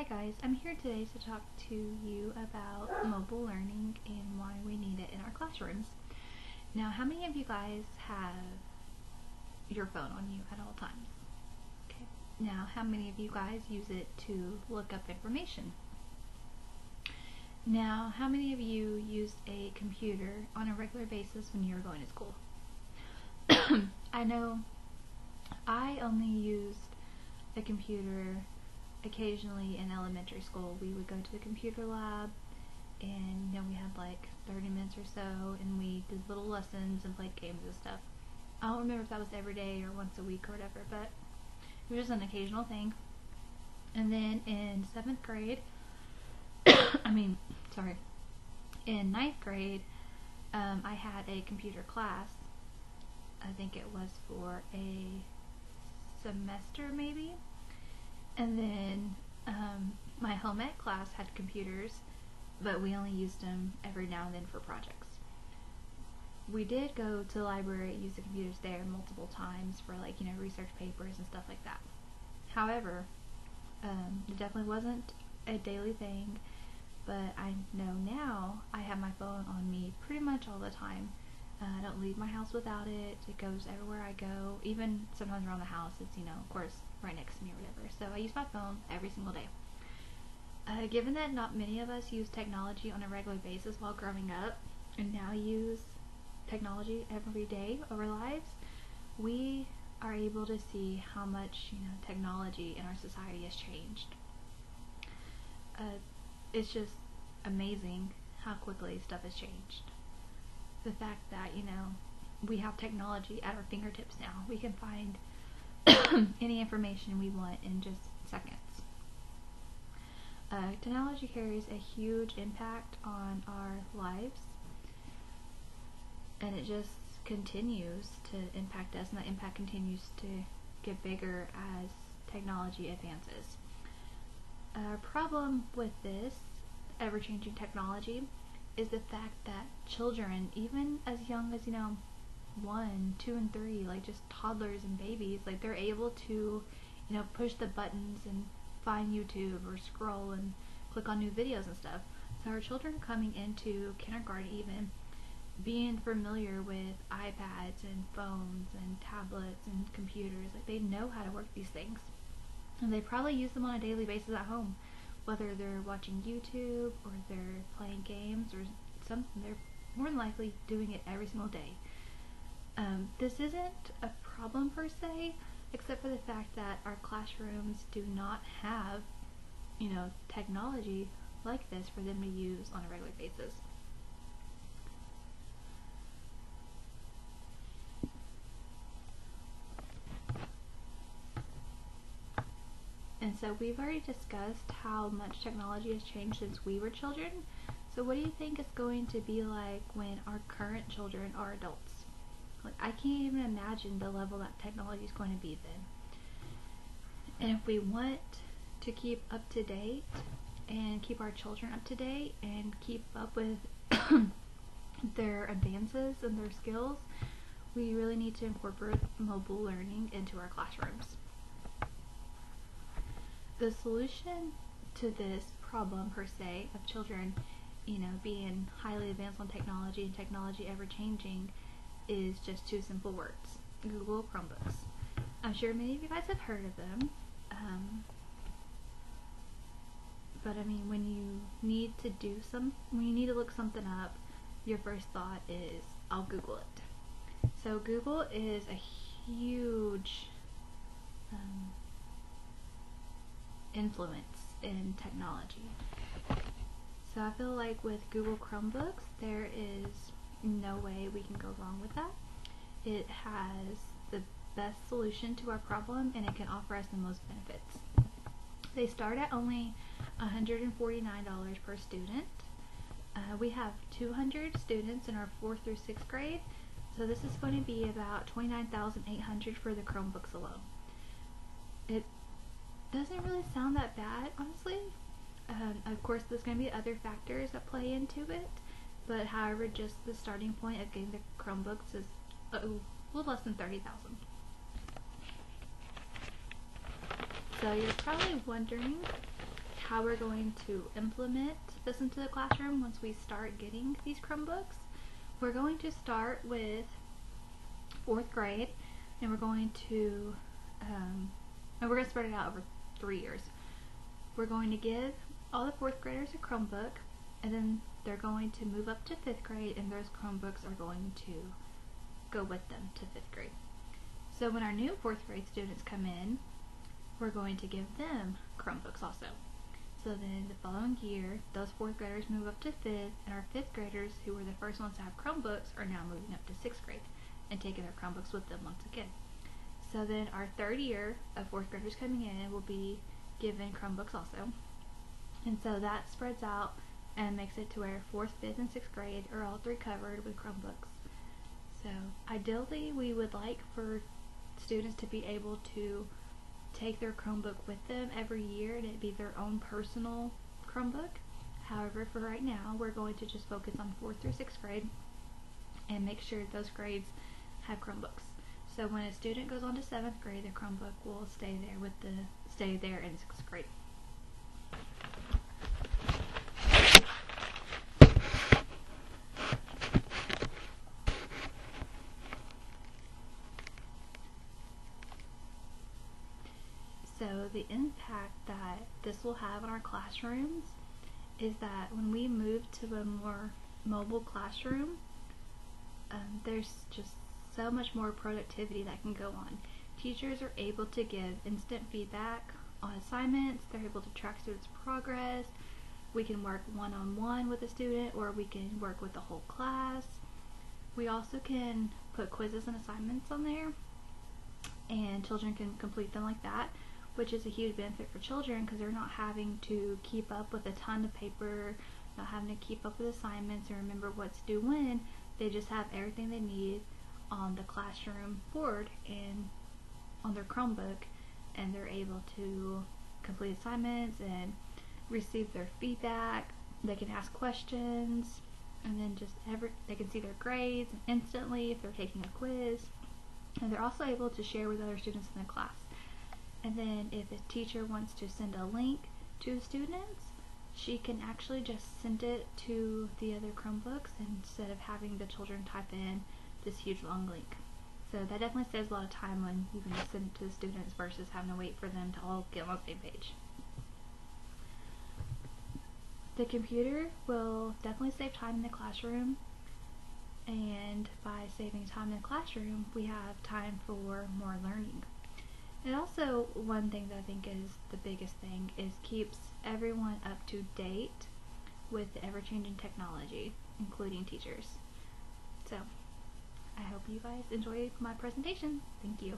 guys, I'm here today to talk to you about mobile learning and why we need it in our classrooms. Now, how many of you guys have your phone on you at all times? Okay. Now, how many of you guys use it to look up information? Now, how many of you use a computer on a regular basis when you're going to school? I know I only used a computer occasionally in elementary school. We would go to the computer lab and we had like 30 minutes or so and we did little lessons and played games and stuff. I don't remember if that was every day or once a week or whatever, but it was just an occasional thing. And then in 7th grade, in 9th grade, I had a computer class. I think it was for a semester maybe. And then my home ec class had computers, but we only used them every now and then for projects. We did go to the library and use the computers there multiple times for research papers and stuff like that. However, it definitely wasn't a daily thing, but I know now I have my phone on me pretty much all the time. I don't leave my house without it. It goes everywhere I go. Even sometimes around the house, it's, of course, right next to me or whatever. So I use my phone every single day. Given that not many of us use technology on a regular basis while growing up, and now use technology every day of our lives, we are able to see how much, technology in our society has changed. It's just amazing how quickly stuff has changed. The fact that, we have technology at our fingertips now. We can find any information we want in just seconds. Technology carries a huge impact on our lives, and it just continues to impact us, and that impact continues to get bigger as technology advances. Our problem with this ever-changing technology is the fact that children, even as young as 1, 2, and 3, like just toddlers and babies, like they're able to push the buttons and find YouTube or scroll and click on new videos and stuff. So our children coming into kindergarten even being familiar with iPads and phones and tablets and computers, like they know how to work these things, and they probably use them on a daily basis at home. Whether they're watching YouTube or they're playing games or something, they're more than likely doing it every single day. This isn't a problem per se, except for the fact that our classrooms do not have, technology like this for them to use on a regular basis. And so we've already discussed how much technology has changed since we were children. So what do you think it's going to be like when our current children are adults? Like, I can't even imagine the level that technology is going to be then. And if we want to keep up to date and keep our children up to date and keep up with their advances and their skills, we really need to incorporate mobile learning into our classrooms. The solution to this problem per se of children, being highly advanced on technology and technology ever changing is just 2 simple words: Google Chromebooks. I'm sure many of you guys have heard of them, but I mean, when you need to look something up, your first thought is, I'll Google it. So Google is a huge influence in technology. So I feel like with Google Chromebooks, there is no way we can go wrong with that. It has the best solution to our problem, and it can offer us the most benefits. They start at only $149 per student. We have 200 students in our 4th through 6th grade, so this is going to be about $29,800 for the Chromebooks alone. It doesn't really sound that bad, honestly. Of course, there's going to be other factors that play into it, but however, just the starting point of getting the Chromebooks is a little less than $30,000. So you're probably wondering, how we're going to implement this into the classroom once we start getting these Chromebooks. We're going to start with 4th grade, and we're going to spread it out over 3 years. We're going to give all the 4th graders a Chromebook, and then they're going to move up to 5th grade, and those Chromebooks are going to go with them to 5th grade. So when our new 4th grade students come in, we're going to give them Chromebooks also. So then the following year, those 4th graders move up to 5th, and our 5th graders, who were the first ones to have Chromebooks, are now moving up to 6th grade and taking their Chromebooks with them once again. So then our 3rd year of 4th graders coming in will be given Chromebooks also. And so that spreads out and makes it to where 4th, 5th, and 6th grade are all 3 covered with Chromebooks. So ideally, we would like for students to be able to take their Chromebook with them every year and it be their own personal Chromebook. However, for right now, we're going to just focus on 4th through 6th grade and make sure those grades have Chromebooks. So when a student goes on to 7th grade, the Chromebook will stay there in 6th grade. So the impact that this will have on our classrooms is that when we move to a more mobile classroom, there's just so much more productivity that can go on. Teachers are able to give instant feedback on assignments, they're able to track students' progress, we can work one-on-one with a student, or we can work with the whole class. We also can put quizzes and assignments on there, and children can complete them like that, which is a huge benefit for children because they're not having to keep up with a ton of paper, not having to keep up with assignments and remember what's due when. They just have everything they need on the classroom board and on their Chromebook, and they're able to complete assignments and receive their feedback. They can ask questions, and then they can see their grades instantly if they're taking a quiz, and they're also able to share with other students in the class. And then if a teacher wants to send a link to the students, she can actually just send it to the other Chromebooks instead of having the children type in this huge long link. So that definitely saves a lot of time when you can just send it to the students versus having to wait for them to all get on the same page. The computer will definitely save time in the classroom, and by saving time in the classroom, we have time for more learning. And also, one thing that I think is the biggest thing is keeps everyone up to date with the ever-changing technology, including teachers. So, I hope you guys enjoyed my presentation. Thank you.